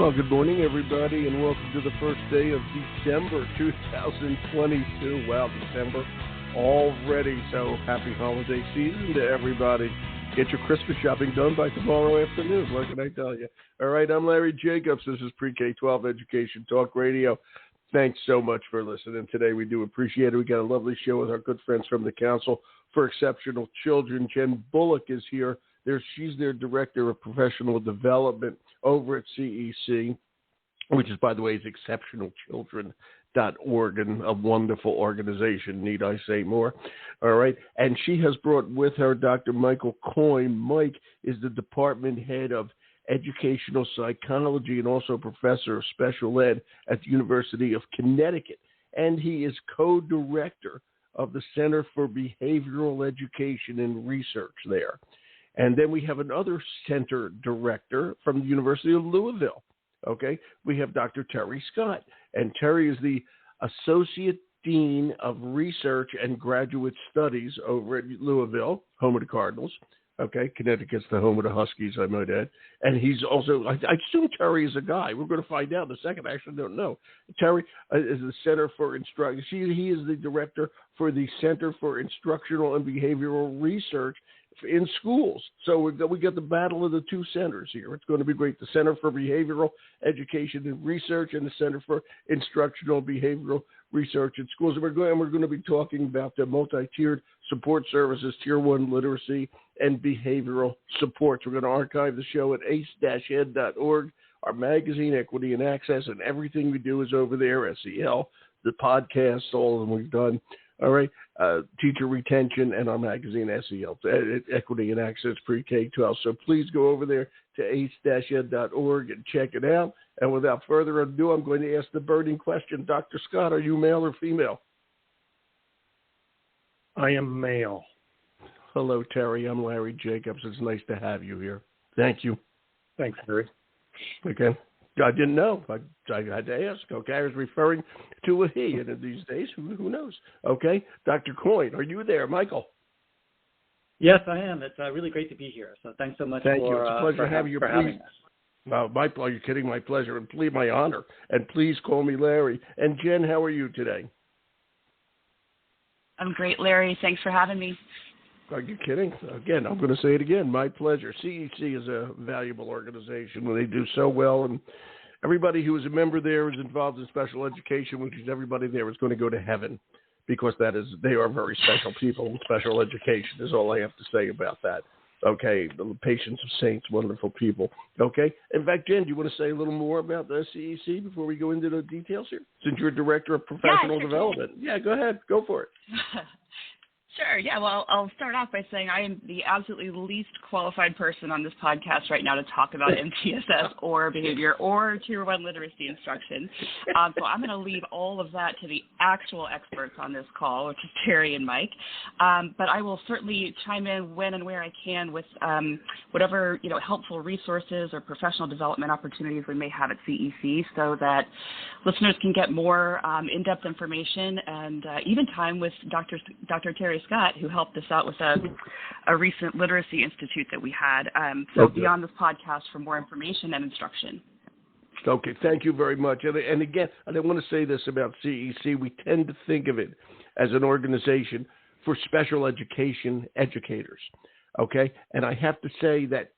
Well, good morning, everybody, and welcome to the first day of December 2022. Wow, December already, so happy holiday season to everybody. Get your Christmas shopping done by tomorrow afternoon, what can I tell you? All right, I'm Larry Jacobs. This is Pre-K-12 Education Talk Radio. Thanks so much for listening today. We do appreciate it. We got a lovely show with our good friends from the Council for Exceptional Children. Jenn Bullock is here. She's their Director of Professional Development over at CEC, which is, by the way, is exceptionalchildren.org, and a wonderful organization. Need I say more? All right. And she has brought with her Dr. Michael Coyne. Mike is the department head of educational psychology and also professor of special ed at the University of Connecticut. And he is co-director of the Center for Behavioral Education and Research there. And then we have another center director from the University of Louisville. Okay, we have Dr. Terry Scott, and Terry is the Associate Dean of Research and Graduate Studies over at Louisville, home of the Cardinals. Okay, Connecticut's the home of the Huskies, I might add. And he's also, I assume Terry is a guy. We're going to find out in a second. I actually don't know. Terry is the Center for Instruction. He is the director for the Center for Instructional and Behavioral Research in schools. So we got the battle of the two centers here. It's going to be great. The Center for Behavioral Education and Research and the Center for Instructional Behavioral Research in Schools. And we're going to be talking about the multi-tiered support services, Tier 1 literacy and behavioral supports. We're going to archive the show at ace-ed.org. Our magazine, Equity and Access, and everything we do is over there, SEL, the podcasts, all of them we've done. All right, teacher retention, and our magazine, SEL, Equity and Access Pre-K-12. So please go over there to ace-ed.org and check it out. And without further ado, I'm going to ask the burning question. Dr. Scott, are you male or female? I am male. Hello, Terry. I'm Larry Jacobs. It's nice to have you here. Thank you. Thanks, Larry. Okay. I didn't know. I had to ask. Okay, I was referring to a he, and these days, who knows? Okay, Dr. Coyne, are you there, Michael? Yes, I am. It's really great to be here. So thanks so much. Thank you. It's a pleasure having us. My pleasure. You're kidding. My pleasure, and my honor. And please call me Larry. And Jenn, how are you today? I'm great, Larry. Thanks for having me. Are you kidding? Again, I'm going to say it again. My pleasure. CEC is a valuable organization. They do so well, and everybody who is a member there is involved in special education, which is everybody there is going to go to heaven because they are very special people in special education is all I have to say about that. Okay, the patients of saints, wonderful people. Okay, in fact, Jenn, do you want to say a little more about the CEC before we go into the details here? Since you're Director of Professional Development. Yeah, go ahead. Go for it. Sure. Yeah. Well, I'll start off by saying I am the absolutely least qualified person on this podcast right now to talk about MTSS or behavior or Tier 1 literacy instruction. So I'm going to leave all of that to the actual experts on this call, which is Terry and Mike. But I will certainly chime in when and where I can with whatever helpful resources or professional development opportunities we may have at CEC, so that listeners can get more in-depth information and even time with Dr. Terry Scott, who helped us out with a recent literacy institute that we had. So be on this podcast for more information and instruction. Okay, thank you very much. And again, I want to say this about CEC. We tend to think of it as an organization for special education educators, okay? And I have to say that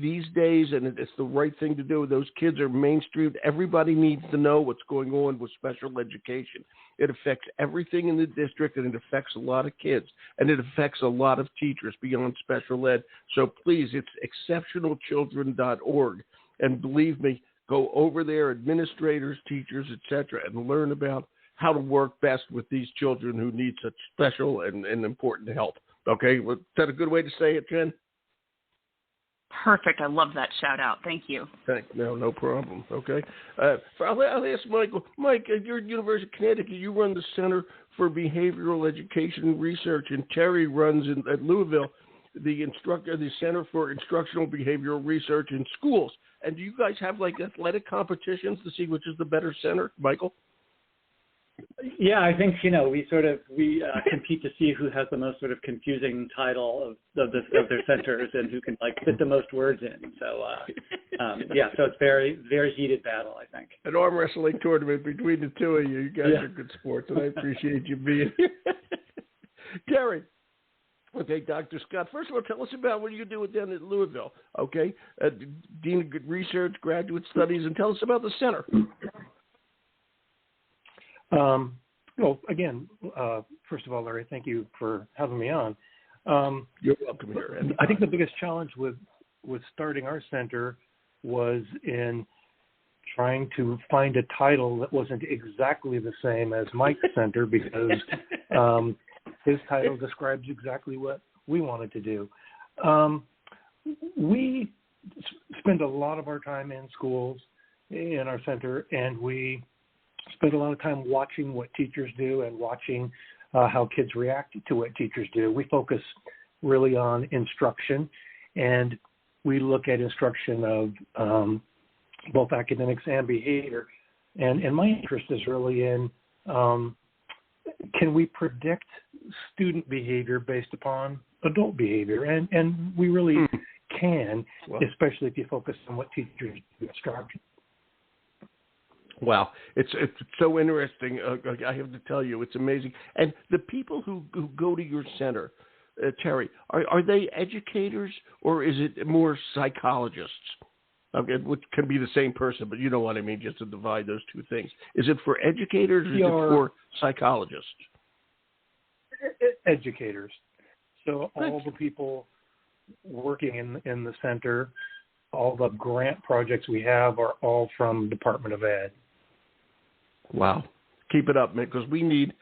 these days, and it's the right thing to do, those kids are mainstreamed. Everybody needs to know what's going on with special education. It affects everything in the district, and it affects a lot of kids, and it affects a lot of teachers beyond special ed. So please, it's exceptionalchildren.org. And believe me, go over there, administrators, teachers, etc., and learn about how to work best with these children who need such special and important help. Okay? Well, is that a good way to say it, Jenn? Perfect. I love that shout out. Thank you. No problem. Okay. I'll ask Michael. Mike, at your University of Connecticut, you run the Center for Behavioral Education and Research, and Terry runs at Louisville the Center for Instructional Behavioral Research in Schools. And do you guys have like athletic competitions to see which is the better center, Michael? Yeah, I think we compete to see who has the most sort of confusing title of their centers and who can fit the most words in. So so it's very, very heated battle, I think. An arm wrestling tournament between the two of you. You guys are good sports, and I appreciate you being here. Terry. Okay, Dr. Scott, first of all, tell us about what you do down at Louisville, okay? Dean of Research, Graduate Studies, and tell us about the center. Well, again, first of all, Larry, thank you for having me on. You're welcome here. I think the biggest challenge with starting our center was in trying to find a title that wasn't exactly the same as Mike's center because his title describes exactly what we wanted to do. We spend a lot of our time in schools in our center, and we spend a lot of time watching what teachers do and watching how kids react to what teachers do. We focus really on instruction, and we look at instruction of both academics and behavior. And my interest is really in can we predict student behavior based upon adult behavior? And we really can, especially if you focus on what teachers do instruction. Wow, it's so interesting. I have to tell you, it's amazing. And the people who go to your center, Terry, are they educators or is it more psychologists? Okay, which can be the same person, but you know what I mean, just to divide those two things. Is it for educators or is it for psychologists? Educators. So all the people working in the center, all the grant projects we have are all from Department of Ed. Wow. Keep it up, man, because we need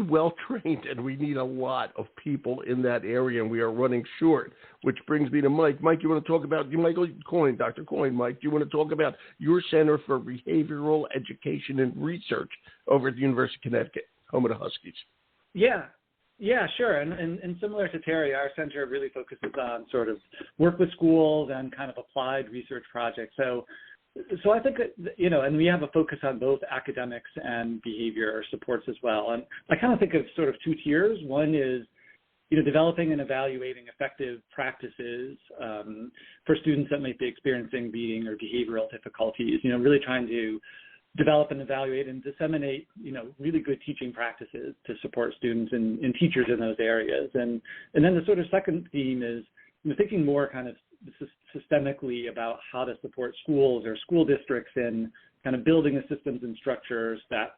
well-trained and we need a lot of people in that area, and we are running short, which brings me to Mike. Mike, you want to talk about, Coyne, Dr. Coyne, Mike, do you want to talk about your Center for Behavioral Education and Research over at the University of Connecticut, home of the Huskies? Yeah, sure. And similar to Terry, our center really focuses on sort of work with schools and kind of applied research projects. So I think that, and we have a focus on both academics and behavior supports as well. And I kind of think of sort of two tiers. One is, developing and evaluating effective practices for students that might be experiencing reading or behavioral difficulties, really trying to develop and evaluate and disseminate, really good teaching practices to support students and teachers in those areas. And then the sort of second theme is thinking more kind of systemically about how to support schools or school districts in kind of building the systems and structures that,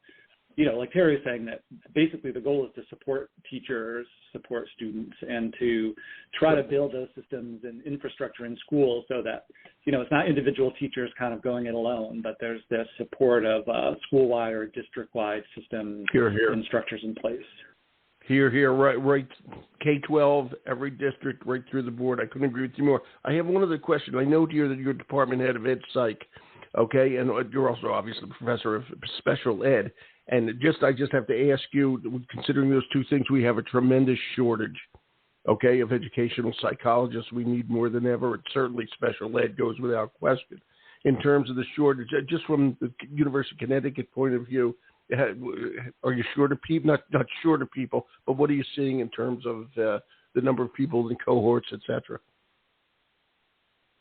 like Terry was saying, that basically the goal is to support teachers, support students, and to try to build those systems and infrastructure in schools so that, it's not individual teachers kind of going it alone, but there's this support of school-wide or district-wide system and structures in place. Here, right, K-12, every district, right through the board. I couldn't agree with you more. I have one other question. I know, dear, that you're department head of Ed Psych, okay, and you're also obviously professor of special ed. And I just have to ask you, considering those two things, we have a tremendous shortage, okay, of educational psychologists. We need more than ever. And certainly special ed goes without question. In terms of the shortage, just from the University of Connecticut point of view, are you short of people? Not short of people, but what are you seeing in terms of the number of people in cohorts, et cetera?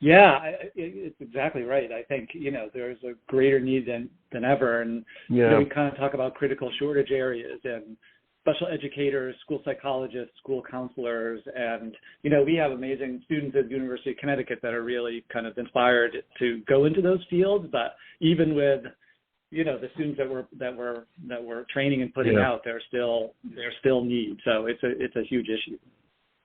Yeah, it's exactly right. I think, there's a greater need than ever. And we kind of talk about critical shortage areas and special educators, school psychologists, school counselors. And, we have amazing students at the University of Connecticut that are really kind of inspired to go into those fields. But even with the students that we're training and putting out, there's still need. So it's a huge issue.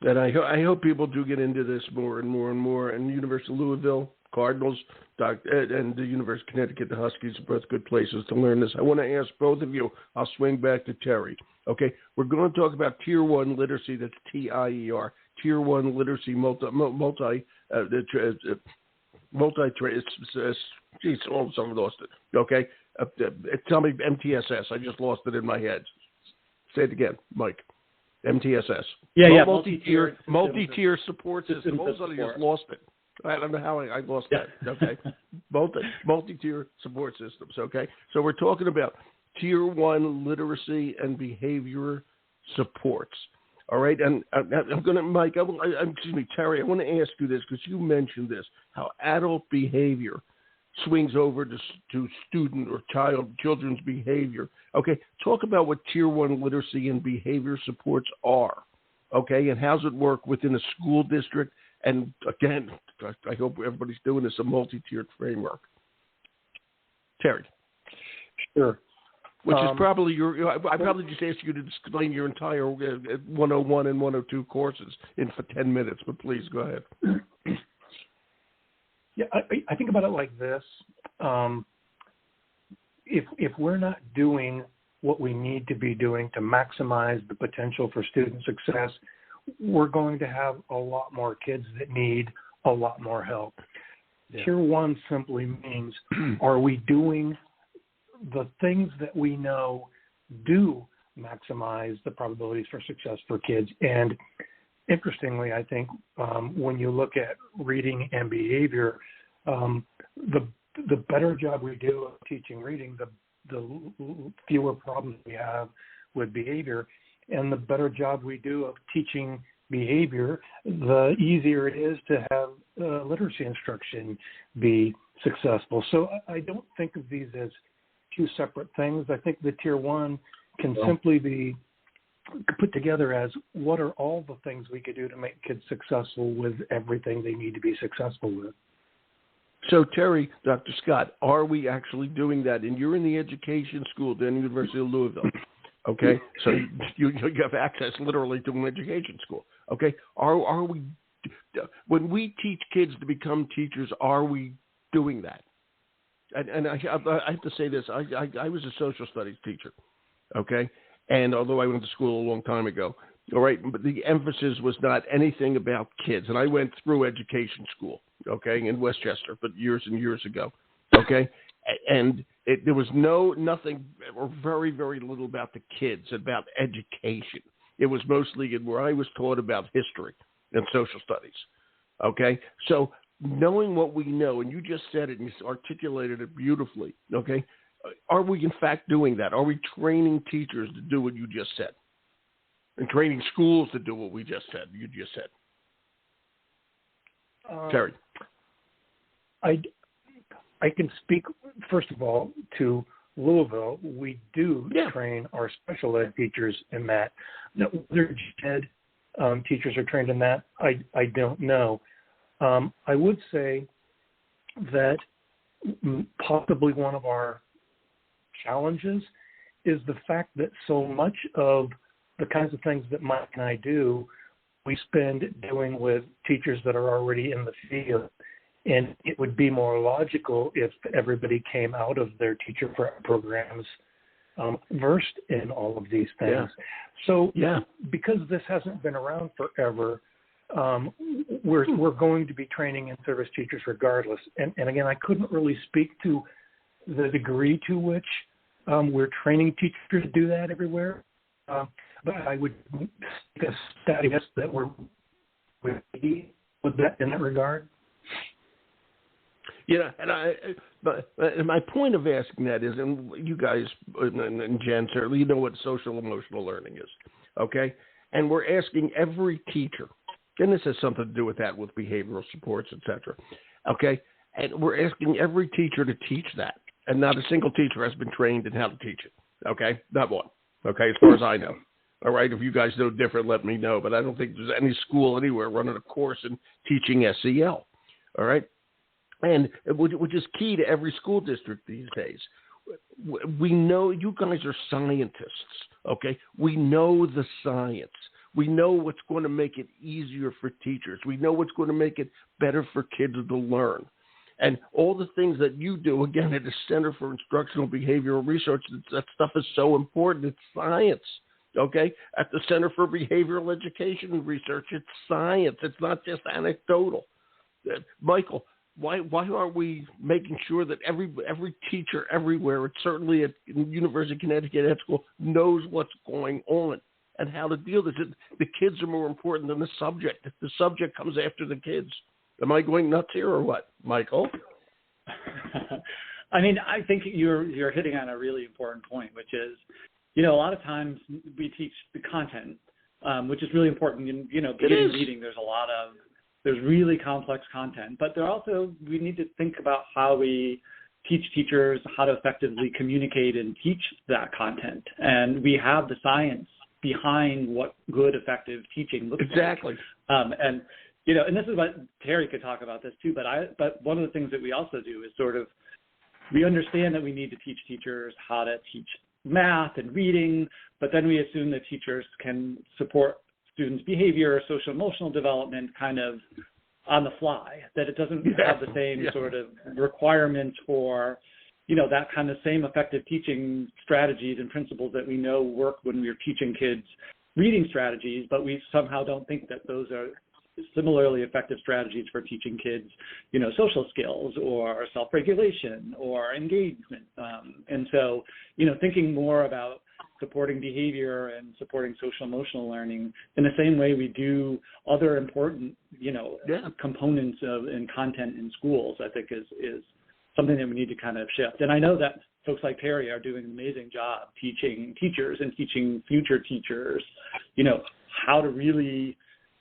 And I hope people do get into this more and more and more. And the University of Louisville, Cardinals, and the University of Connecticut, the Huskies are both good places to learn this. I want to ask both of you. I'll swing back to Terry. Okay, we're going to talk about Tier 1 literacy. That's TIER. Tier 1 literacy multi-trade. Geez, all of a sudden lost it. Okay. Tell me MTSS. I just lost it in my head. Say it again, Mike. MTSS. Yeah. Multi-tier support system. All of a sudden I just lost it. I don't know how I lost that. Okay. Multi-tier support systems. Okay. So we're talking about Tier 1 literacy and behavior supports. All right, and I'm going to, Mike, Terry, I want to ask you this because you mentioned this, how adult behavior swings over to student or children's behavior. Okay, talk about what Tier 1 literacy and behavior supports are, okay, and how's it work within a school district, and again, I hope everybody's doing this, a multi-tiered framework. Terry. Sure. Which is probably I probably just asked you to explain your entire 101 and 102 courses for 10 minutes, but please go ahead. Yeah, I think about it like this. If we're not doing what we need to be doing to maximize the potential for student success, we're going to have a lot more kids that need a lot more help. Yeah. Tier 1 simply means, are we doing the things that we know do maximize the probabilities for success for kids? And interestingly, I think when you look at reading and behavior, the better job we do of teaching reading, the fewer problems we have with behavior, and the better job we do of teaching behavior, the easier it is to have literacy instruction be successful. So I don't think of these as two separate things. I think the Tier 1 can simply be put together as what are all the things we could do to make kids successful with everything they need to be successful with. So, Terry, Dr. Scott, are we actually doing that? And you're in the education school at the University of Louisville, okay? So you have access literally to an education school, okay? Are we, when we teach kids to become teachers, are we doing that? And I have to say this, I was a social studies teacher, okay? And although I went to school a long time ago, all right, but the emphasis was not anything about kids. And I went through education school, okay, in Westchester, but years and years ago, okay? And there was nothing or very, very little about the kids, about education. It was mostly where I was taught about history and social studies, okay? So knowing what we know, and you just said it and you articulated it beautifully, okay, are we in fact doing that? Are we training teachers to do what you just said? And training schools to do what you just said. Terry. I can speak, first of all, to Louisville. We do train our special ed teachers in that. Now, whether ed teachers are trained in that, I don't know. I would say that possibly one of our challenges is the fact that so much of the kinds of things that Mike and I do, we spend doing with teachers that are already in the field. And it would be more logical if everybody came out of their teacher prep programs versed in all of these things. Yeah. So because this hasn't been around forever, we're going to be training in-service teachers regardless. And again, I couldn't really speak to the degree to which we're training teachers to do that everywhere. But I would take a stat guess that we're with that in that regard. Yeah, but my point of asking that is, and you guys and Jenn certainly, you know what social emotional learning is, okay? And we're asking every teacher, and this has something to do with that, with behavioral supports, et cetera, okay? And we're asking every teacher to teach that, and not a single teacher has been trained in how to teach it, okay? Not one, okay, as far as I know. All right, if you guys know different, let me know. But I don't think there's any school anywhere running a course in teaching SEL. All right, and which is key to every school district these days. We know you guys are scientists. Okay, we know the science. We know what's going to make it easier for teachers. We know what's going to make it better for kids to learn. And all the things that you do, again, at the Center for Instructional Behavioral Research, that stuff is so important. It's science. Okay, at the Center for Behavioral Education and Research, it's science. It's not just anecdotal. Michael, why aren't we making sure that every teacher everywhere, it's certainly at University of Connecticut Ed School, knows what's going on and how to deal with it? The kids are more important than the subject. The subject comes after the kids. Am I going nuts here or what, Michael? I mean, I think you're hitting on a really important point, which is, a lot of times we teach the content, which is really important. Beginning reading, there's really complex content, but we need to think about how we teach teachers how to effectively communicate and teach that content. And we have the science behind what good, effective teaching looks like. Exactly. And this is what Terry could talk about this too, but one of the things that we also do is sort of, we understand that we need to teach teachers how to teach math and reading, but then we assume that teachers can support students' behavior, social emotional development kind of on the fly, that it doesn't have the same sort of requirements for, that kind of same effective teaching strategies and principles that we know work when we're teaching kids reading strategies, but we somehow don't think that those are similarly effective strategies for teaching kids, social skills or self-regulation or engagement. And so, thinking more about supporting behavior and supporting social emotional learning in the same way we do other important, components in content in schools, I think is something that we need to kind of shift. And I know that folks like Terry are doing an amazing job teaching teachers and teaching future teachers, how to really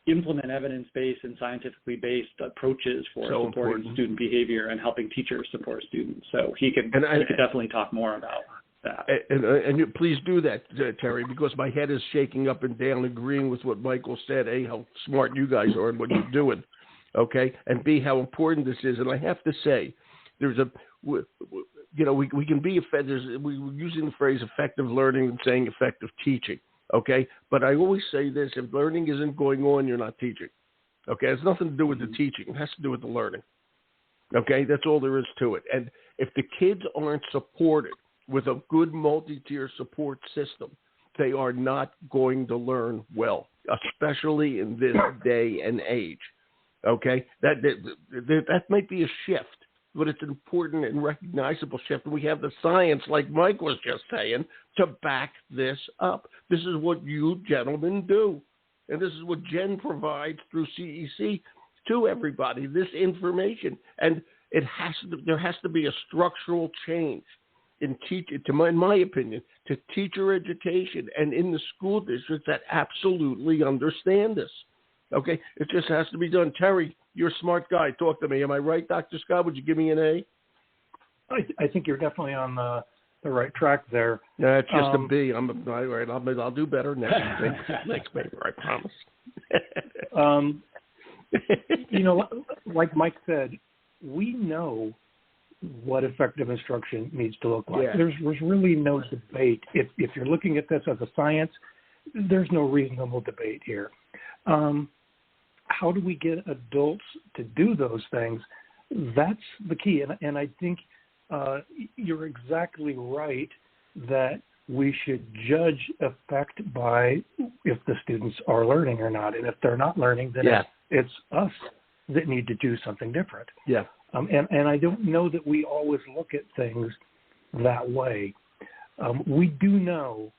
implement evidence-based and scientifically based approaches for supporting student behavior and helping teachers support students. So he could definitely talk more about that. And you, please do that, Terry, because my head is shaking up and down, agreeing with what Michael said. A, how smart you guys are and what you're doing, okay? And B, how important this is. And I have to say, there's we can be effective. We're using the phrase effective learning and saying effective teaching. Okay, but I always say this: if learning isn't going on, you're not teaching. Okay, it has nothing to do with the teaching; it has to do with the learning. Okay, that's all there is to it. And if the kids aren't supported with a good multi-tier support system, they are not going to learn well, especially in this day and age. Okay, that might be a shift, but it's an important and recognizable shift. We have the science, like Mike was just saying, to back this up. This is what you gentlemen do. And this is what Jenn provides through CEC to everybody, this information. And there has to be a structural change in my opinion, to teacher education and in the school districts that absolutely understand this. Okay? It just has to be done. Terry, you're a smart guy. Talk to me. Am I right, Dr. Scott? Would you give me an A? I think you're definitely on the right track there. No, it's just a B. All right. I'll do better next paper, I promise. Like Mike said, we know what effective instruction needs to look like. Yeah. There's really no debate. If you're looking at this as a science, there's no reasonable debate here. How do we get adults to do those things? That's the key. And I think you're exactly right that we should judge effect by if the students are learning or not. And if they're not learning, then it's us that need to do something different. Yeah. And I don't know that we always look at things that way. We do know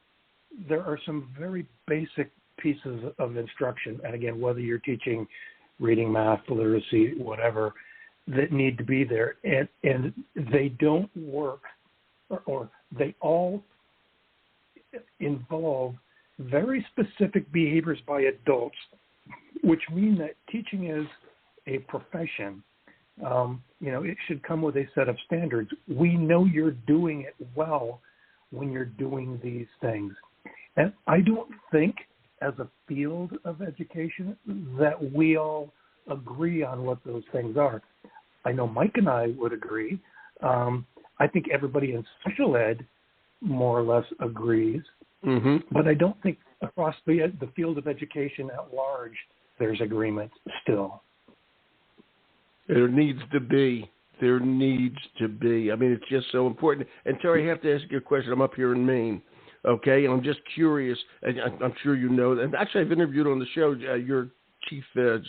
there are some very basic pieces of instruction, and again, whether you're teaching reading, math, literacy, whatever, that need to be there, and they don't work, or they all involve very specific behaviors by adults, which mean that teaching is a profession. It should come with a set of standards. We know you're doing it well when you're doing these things. And I don't think as a field of education that we all agree on what those things are. I know Mike and I would agree. I think everybody in special ed more or less agrees. Mm-hmm. But I don't think across the field of education at large there's agreement still. There needs to be. I mean, it's just so important. And Terry, I have to ask you a question. I'm up here in Maine, okay? And I'm just curious, and I'm sure you know. And actually, I've interviewed on the show your chief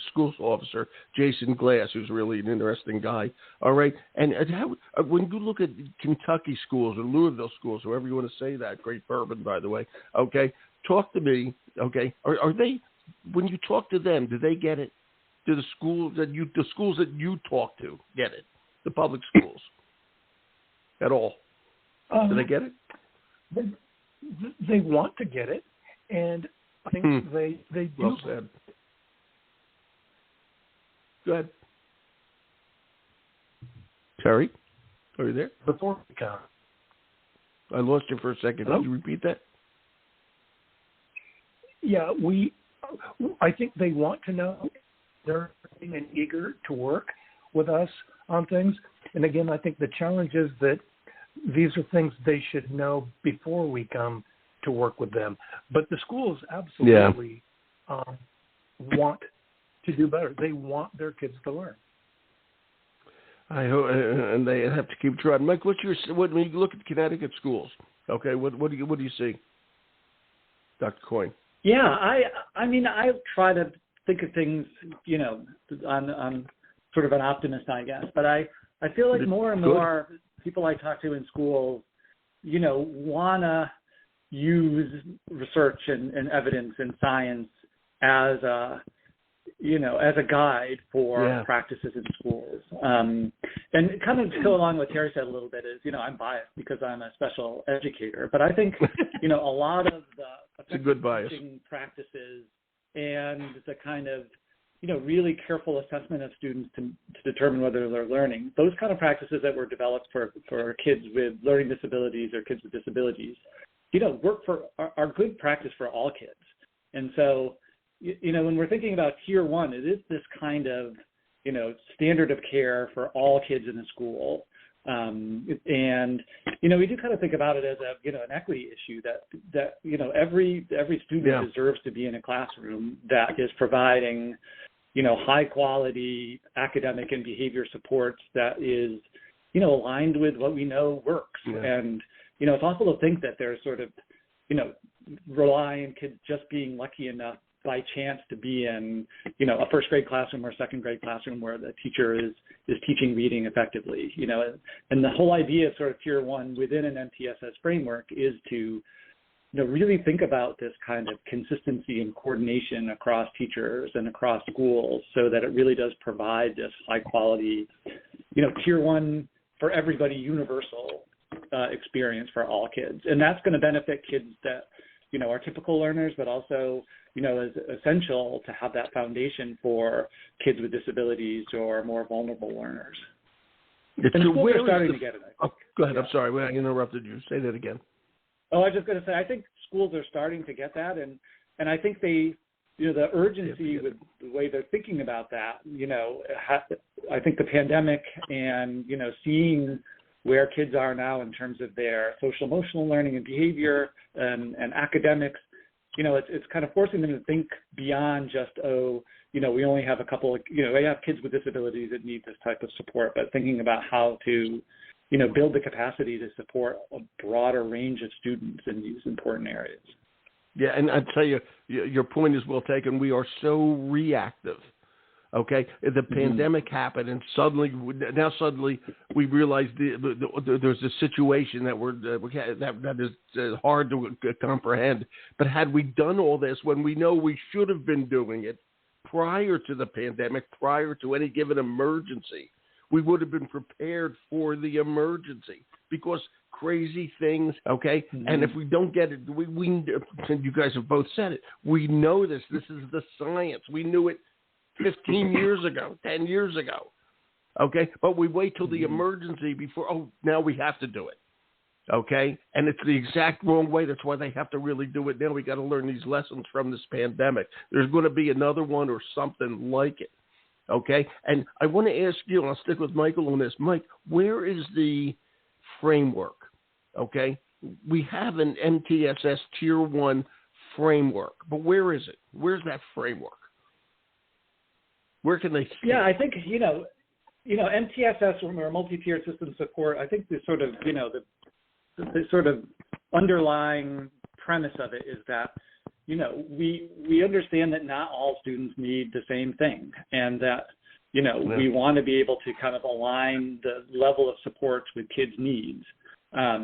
schools officer, Jason Glass, who's really an interesting guy. All right? And how, when you look at Kentucky schools or Louisville schools, however you want to say that, great bourbon, by the way, okay? Talk to me, okay? Are they, when you talk to them, do they get it? Do the schools that you talk to get it? The public schools? at all? Do they get it? They want to get it, and I think they do. Well said. Go ahead. Terry, are you there? Before we come. I lost you for a second. Hello? Could you repeat that? Yeah, I think they want to know. They're eager to work with us on things. And again, I think the challenge is that these are things they should know before we come to work with them. But the schools absolutely want to do better. They want their kids to learn. I hope, and they have to keep trying. Mike, when you look at Connecticut schools, okay, what do you see, Dr. Coyne? Yeah, I mean, I try to think of things, on sort of an optimist, I guess. But I feel like more and more people I talk to in schools, want to use research and evidence and science as a guide for practices in schools. And kind of to go along with what Terry said a little bit is, I'm biased because I'm a special educator. But I think, a lot of the it's a good bias. teaching practices and the kind of, really careful assessment of students to determine whether they're learning, those kind of practices that were developed for kids with learning disabilities or kids with disabilities, are good practice for all kids. And so, when we're thinking about Tier 1, it is this kind of, standard of care for all kids in the school. And, we do kind of think about it as an equity issue that every student deserves to be in a classroom that is providing, high quality academic and behavior supports that is, aligned with what we know works. Yeah. And, it's awful to think that there's sort of, rely on kids just being lucky enough by chance to be in, a first grade classroom or second grade classroom where the teacher is teaching reading effectively, and the whole idea of sort of Tier 1 within an MTSS framework is to, really think about this kind of consistency and coordination across teachers and across schools so that it really does provide this high quality, Tier 1 for everybody universal experience for all kids. And that's going to benefit kids that, are typical learners, but also, is essential to have that foundation for kids with disabilities or more vulnerable learners. And schools are starting to get it. Oh, go ahead. Yeah. I'm sorry. I interrupted you. Say that again. Oh, I was just going to say, I think schools are starting to get that. And I think they, the urgency with the way they're thinking about that, I think the pandemic and, seeing where kids are now in terms of their social emotional learning and behavior and academics, it's kind of forcing them to think beyond just, we only have a couple of, we have kids with disabilities that need this type of support, but thinking about how to, build the capacity to support a broader range of students in these important areas. Yeah, and I tell you, your point is well taken. We are so reactive. Okay, the pandemic happened, and suddenly we realize there's a situation that is hard to comprehend. But had we done all this when we know we should have been doing it prior to the pandemic, prior to any given emergency, we would have been prepared for the emergency because crazy things. Okay, and if we don't get it, we you guys have both said it. We know this. This is the science. We knew it 15 years ago, 10 years ago, okay? But we wait till the emergency before, now we have to do it, okay? And it's the exact wrong way. That's why they have to really do it now. We got to learn these lessons from this pandemic. There's going to be another one or something like it, okay? And I want to ask you, and I'll stick with Michael on this. Mike, where is the framework, okay? We have an MTSS Tier 1 framework, but where is it? Where's that framework? Where can they see? Yeah, I think, MTSS or multi-tiered system support, I think the sort of, the sort of underlying premise of it is that, we understand that not all students need the same thing and that, we want to be able to kind of align the level of supports with kids' needs. But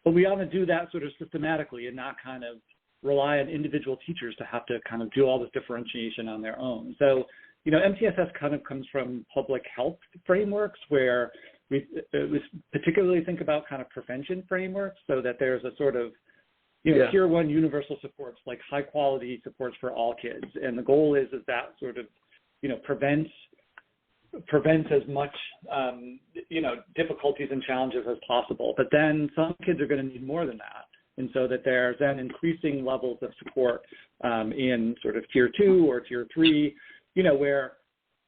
we want to do that sort of systematically and not kind of rely on individual teachers to have to kind of do all this differentiation on their own. So, MTSS kind of comes from public health frameworks where, we particularly think about kind of prevention frameworks so that there's a sort of, tier one universal supports, like high quality supports for all kids. And the goal is that sort of, prevents as much, difficulties and challenges as possible. But then some kids are going to need more than that. And so that there's then increasing levels of support in sort of tier 2 or tier 3, where,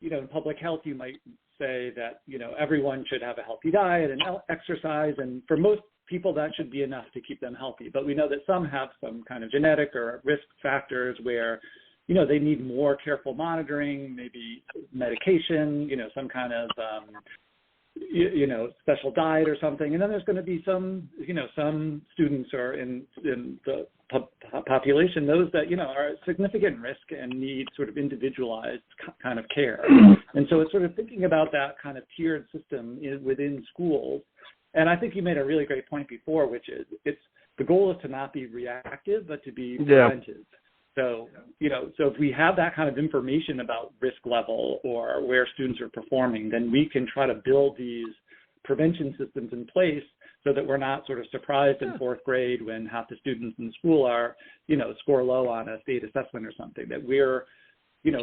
in public health, you might say that, everyone should have a healthy diet and exercise. And for most people, that should be enough to keep them healthy. But we know that some have some kind of genetic or risk factors where, they need more careful monitoring, maybe medication, some kind of, special diet or something. And then there's going to be some, some students are in the population, those that, are at significant risk and need sort of individualized kind of care. And so it's sort of thinking about that kind of tiered system within schools. And I think you made a really great point before, which is the goal is to not be reactive, but to be preventive. So, so if we have that kind of information about risk level or where students are performing, then we can try to build these prevention systems in place so that we're not sort of surprised in fourth grade when half the students in the school are, score low on a state assessment or something, that we're,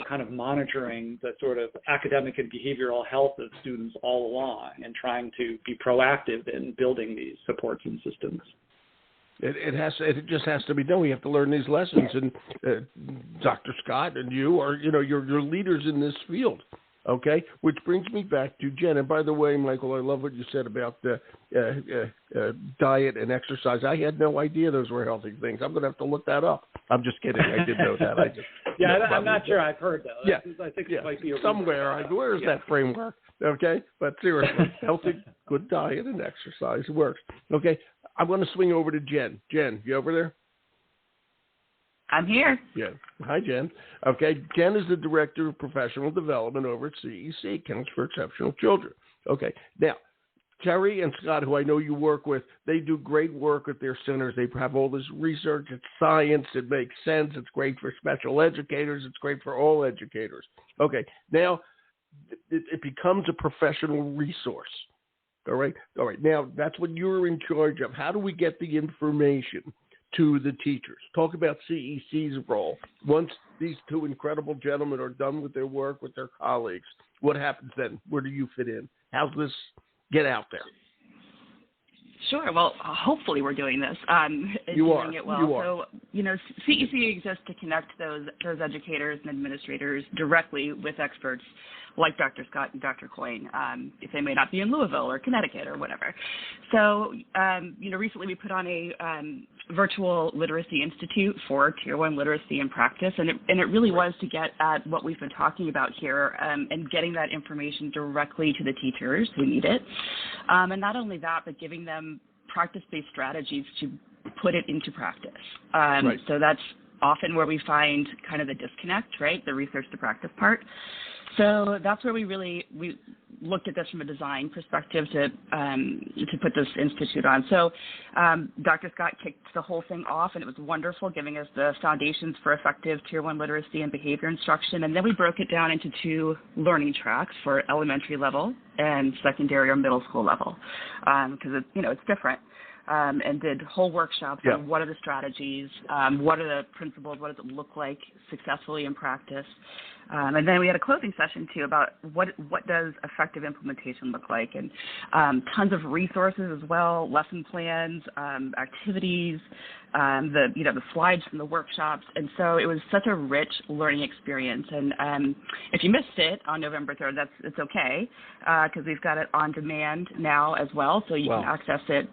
kind of monitoring the sort of academic and behavioral health of students all along and trying to be proactive in building these supports and systems. It just has to be done. We have to learn these lessons, and Dr. Scott and you are, you're leaders in this field. Okay, which brings me back to Jenn. And by the way, Michael, I love what you said about diet and exercise. I had no idea those were healthy things. I'm going to have to look that up. I'm just kidding. I did know that. I'm not sure I've heard though. Yeah, I think it might be somewhere. Where's that framework? Okay, but seriously, healthy, good diet and exercise works. Okay, I'm going to swing over to Jenn. Jenn, you over there? I'm here. Yeah. Hi, Jenn. Okay, Jenn is the Director of Professional Development over at CEC, Council for Exceptional Children. Okay, now, Terry and Scott, who I know you work with, they do great work at their centers. They have all this research. It's science. It makes sense. It's great for special educators. It's great for all educators. Okay, now it becomes a professional resource. All right. Now, that's what you're in charge of. How do we get the information to the teachers? Talk about CEC's role. Once these two incredible gentlemen are done with their work with their colleagues, what happens then? Where do you fit in? How's this get out there? Sure. Well, hopefully we're doing this. Doing it well. You are. So, CEC exists to connect those educators and administrators directly with experts like Dr. Scott and Dr. Coyne, if they may not be in Louisville or Connecticut or whatever. So, recently we put on a virtual literacy institute for Tier 1 literacy and practice, and it really was to get at what we've been talking about here, and getting that information directly to the teachers who need it. And not only that, but giving them practice-based strategies to put it into practice. Right. So that's often where we find kind of the disconnect, right, the research to practice part. So that's where we looked at this from a design perspective to put this institute on. So Dr. Scott kicked the whole thing off, and it was wonderful, giving us the foundations for effective Tier 1 literacy and behavior instruction. And then we broke it down into 2 learning tracks for elementary level and secondary or middle school level, because it's different. And did whole workshops on what are the strategies, what are the principles, what does it look like successfully in practice. And then we had a closing session, too, about what does effective implementation look like, and tons of resources as well, lesson plans, activities, the slides from the workshops. And so it was such a rich learning experience. And if you missed it on November 3rd, it's okay, because we've got it on demand now as well, so you can access it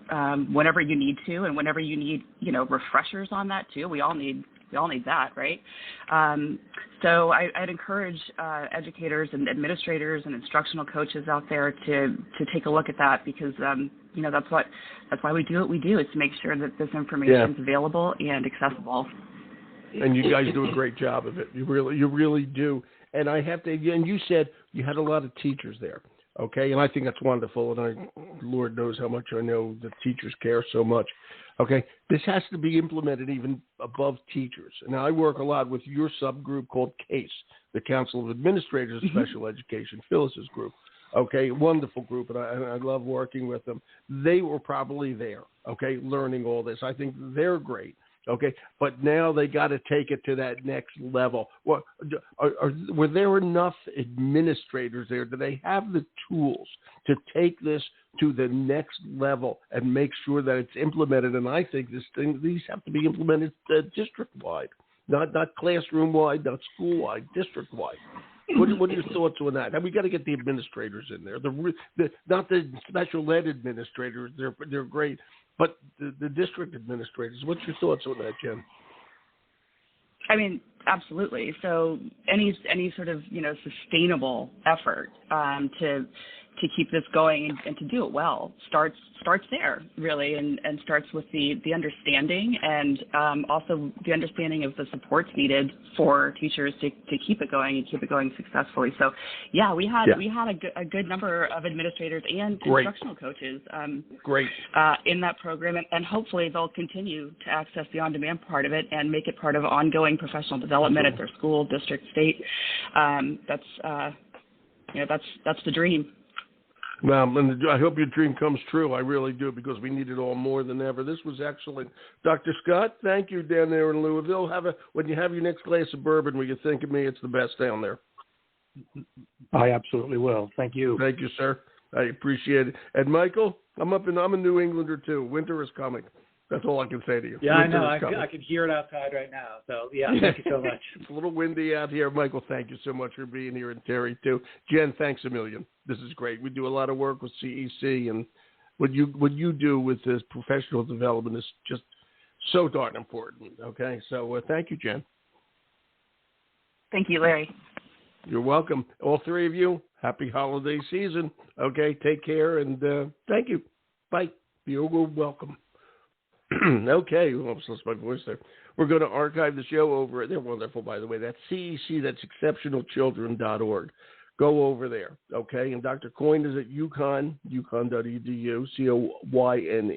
whenever you need to, and whenever you need, refreshers on that, too. We all need that, right? So I'd encourage educators and administrators and instructional coaches out there to take a look at that, because that's why we do what we do, is to make sure that this information is available and accessible. And you guys do a great job of it. You really do. And I have to, again, you said you had a lot of teachers there. Okay, and I think that's wonderful, and Lord knows how much I know that teachers care so much. Okay, this has to be implemented even above teachers. And I work a lot with your subgroup called CASE, the Council of Administrators of Special Education, Phyllis's group. Okay, wonderful group, and I love working with them. They were probably there, okay, learning all this. I think they're great. Okay, but now they got to take it to that next level. Were there enough administrators there? Do they have the tools to take this to the next level and make sure that it's implemented? And I think these have to be implemented district-wide, not classroom-wide, not school-wide, district-wide. What are your thoughts on that? And we got to get the administrators in there. Not the special ed administrators; they're great. But the district administrators, what's your thoughts on that, Jenn? I mean, absolutely. So any sort of sustainable effort to keep this going and to do it well starts there really, and starts with the understanding and also the understanding of the supports needed for teachers to keep it going and keep it going successfully. So yeah, we had a good number of administrators and instructional coaches in that program, and hopefully they'll continue to access the on-demand part of it and make it part of ongoing professional development at their school, district, state. That's the dream. Well, and I hope your dream comes true. I really do, because we need it all more than ever. This was excellent. Dr. Scott, thank you down there in Louisville. When you have your next glass of bourbon, will you think of me? It's the best down there. I absolutely will. Thank you. Thank you, sir. I appreciate it. And Michael, I'm a New Englander too. Winter is coming. That's all I can say to you. Yeah, Winter I know. I can hear it outside right now. So, yeah, thank you so much. It's a little windy out here. Michael, thank you so much for being here, and Terry, too. Jenn, thanks a million. This is great. We do a lot of work with CEC, and what you do with this professional development is just so darn important, okay? So thank you, Jenn. Thank you, Larry. You're welcome. All three of you, happy holiday season. Okay, take care, and thank you. Bye. You're welcome. Okay, oops, lost my voice there. We're going to archive the show over. They're wonderful, by the way. That's CEC, that's exceptionalchildren.org. Go over there, okay? And Dr. Coyne is at UConn.edu, Coyne, and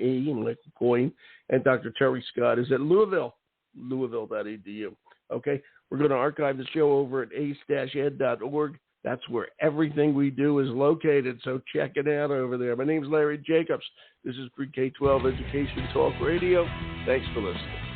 Michael Coyne. And Dr. Terry Scott is at Louisville.edu, okay? We're going to archive the show over at ace-ed.org. That's where everything we do is located, so check it out over there. My name's Larry Jacobs. This is Pre-K-12 Education Talk Radio. Thanks for listening.